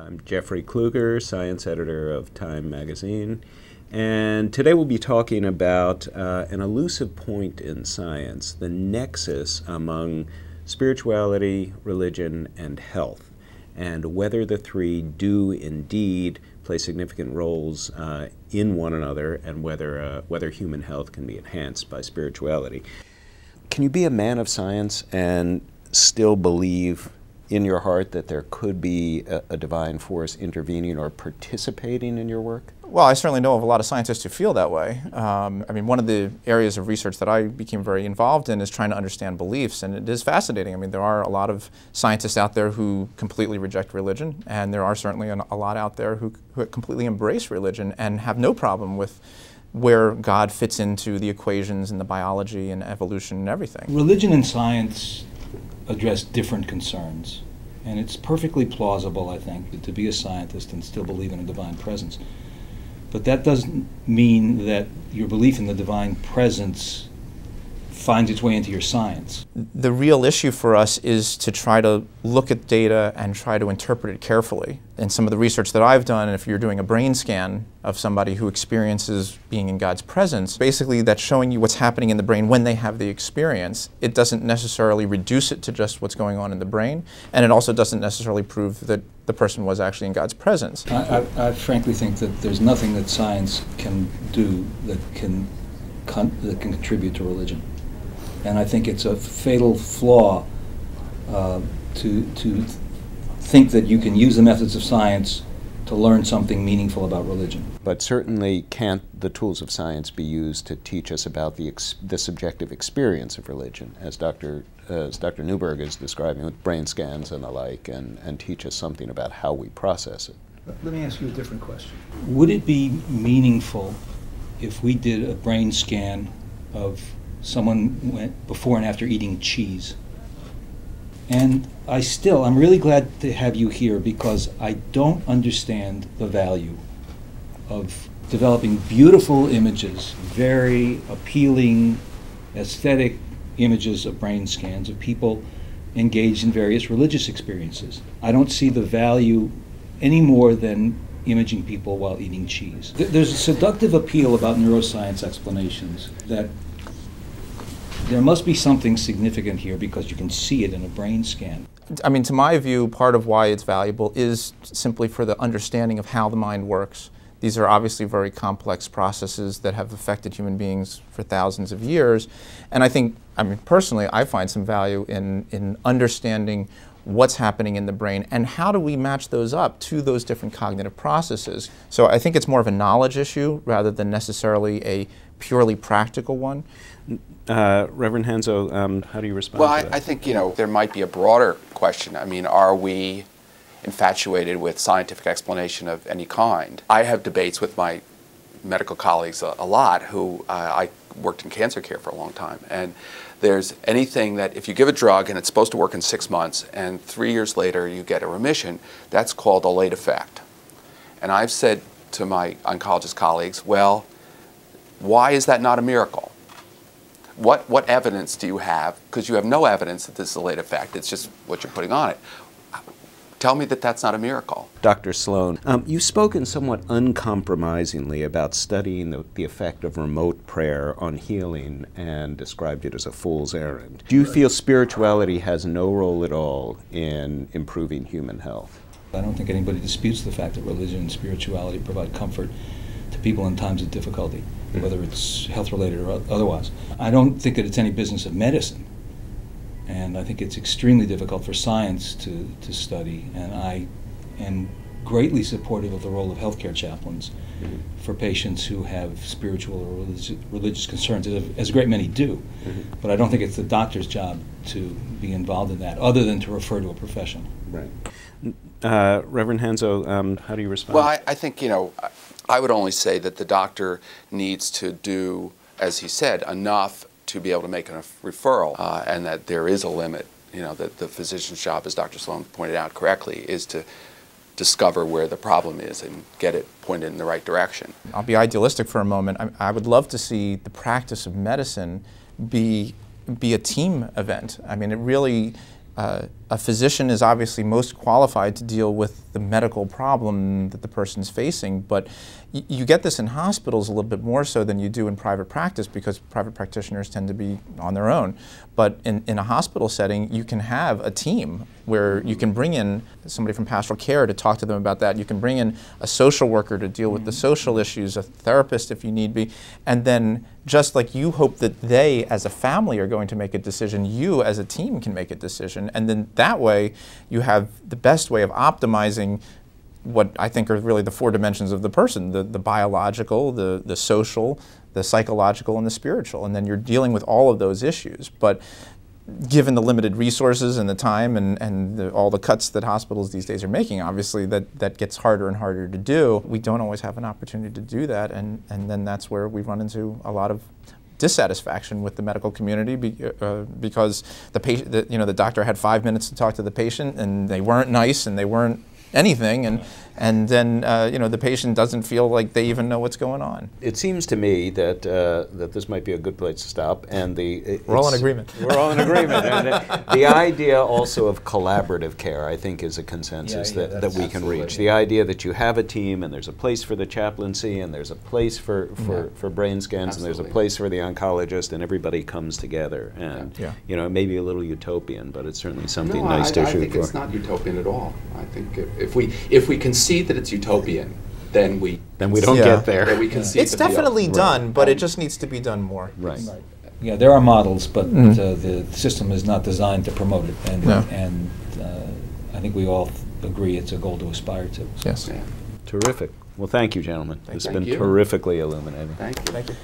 I'm Jeffrey Kluger, science editor of Time magazine, and today we'll be talking about an elusive point in science, the nexus among spirituality, religion, and health, and whether the three do indeed play significant roles in one another, and whether human health can be enhanced by spirituality. Can you be a man of science and still believe in your heart that there could be a divine force intervening or participating in your work? Well, I certainly know of a lot of scientists who feel that way. I mean, one of the areas of research that I became very involved in is trying to understand beliefs, and it is fascinating. I mean, there are a lot of scientists out there who completely reject religion, and there are certainly a lot out there who completely embrace religion and have no problem with where God fits into the equations and the biology and evolution and everything. Religion and science address different concerns, and it's perfectly plausible, I think, to be a scientist and still believe in a divine presence. But that doesn't mean that your belief in the divine presence finds its way into your science. The real issue for us is to try to look at data and try to interpret it carefully. And some of the research that I've done, if you're doing a brain scan of somebody who experiences being in God's presence, basically that's showing you what's happening in the brain when they have the experience. It doesn't necessarily reduce it to just what's going on in the brain, and it also doesn't necessarily prove that the person was actually in God's presence. I frankly think that there's nothing that science can do that can contribute to religion. And I think it's a fatal flaw to think that you can use the methods of science to learn something meaningful about religion. But certainly can't the tools of science be used to teach us about the subjective experience of religion, as Dr. Newberg is describing with brain scans and the like, and teach us something about how we process it? Let me ask you a different question. Would it be meaningful if we did a brain scan of someone went before and after eating cheese? And I'm really glad to have you here, because I don't understand the value of developing beautiful images, very appealing, aesthetic images of brain scans of people engaged in various religious experiences. I don't see the value any more than imaging people while eating cheese. There's a seductive appeal about neuroscience explanations that there must be something significant here because you can see it in a brain scan. I mean, to my view, part of why it's valuable is simply for the understanding of how the mind works. These are obviously very complex processes that have affected human beings for thousands of years. And I think, I mean, personally, I find some value in understanding what's happening in the brain and how do we match those up to those different cognitive processes. So I think it's more of a knowledge issue rather than necessarily a purely practical one. Reverend Handzo, how do you respond to that? I think, there might be a broader question. I mean, are we infatuated with scientific explanation of any kind? I have debates with my medical colleagues a lot who I worked in cancer care for a long time. And there's anything that if you give a drug and it's supposed to work in 6 months and 3 years later you get a remission, that's called a late effect. And I've said to my oncologist colleagues, well, why is that not a miracle? What evidence do you have? Because you have no evidence that this is a late effect. It's just what you're putting on it. Tell me that that's not a miracle. Dr. Sloan, you've spoken somewhat uncompromisingly about studying the effect of remote prayer on healing and described it as a fool's errand. Do you feel spirituality has no role at all in improving human health? I don't think anybody disputes the fact that religion and spirituality provide comfort to people in times of difficulty, whether it's health-related or otherwise. I don't think that it's any business of medicine. And I think it's extremely difficult for science to study. And I am greatly supportive of the role of healthcare chaplains for patients who have spiritual or religious concerns, as a great many do. But I don't think it's the doctor's job to be involved in that, other than to refer to a profession. Right. Reverend Handzo, how do you respond? Well, I think, I would only say that the doctor needs to do, as he said, enough to be able to make a referral, and that there is a limit. That the physician's job, as Dr. Sloan pointed out correctly, is to discover where the problem is and get it pointed in the right direction. I'll be idealistic for a moment. I would love to see the practice of medicine be a team event. I mean, it really a physician is obviously most qualified to deal with the medical problem that the person's facing, but you get this in hospitals a little bit more so than you do in private practice, because private practitioners tend to be on their own. But in a hospital setting, you can have a team where you can bring in somebody from pastoral care to talk to them about that. You can bring in a social worker to deal with the social issues, a therapist if you need be, and then just like you hope that they as a family are going to make a decision, you as a team can make a decision, and then that way you have the best way of optimizing what I think are really the four dimensions of the person, the biological, the social, the psychological, and the spiritual, and then you're dealing with all of those issues. But given the limited resources and the time and all the cuts that hospitals these days are making, obviously that gets harder and harder to do. We don't always have an opportunity to do that, and then that's where we run into a lot of dissatisfaction with the medical community because the doctor had 5 minutes to talk to the patient, and they weren't nice and they weren't anything, and then the patient doesn't feel like they even know what's going on. It seems to me that that this might be a good place to stop, and we're all in agreement. We're all in agreement. And the idea also of collaborative care, I think, is a consensus that we can reach. The idea that you have a team, and there's a place for the chaplaincy, and there's a place for brain scans, and there's a place for the oncologist, and everybody comes together. And it may be a little utopian, but it's certainly something nice to shoot for. I think it's not utopian at all. I think if we concede that it's utopian, then we don't get there. Then we concede it's definitely done, but it just needs to be done more. Right. Yeah, there are models, but the system is not designed to promote it, and I think we all agree it's a goal to aspire to. Yes. Terrific. Well, thank you, gentlemen. It's been terrifically illuminating. Thank you. Thank you.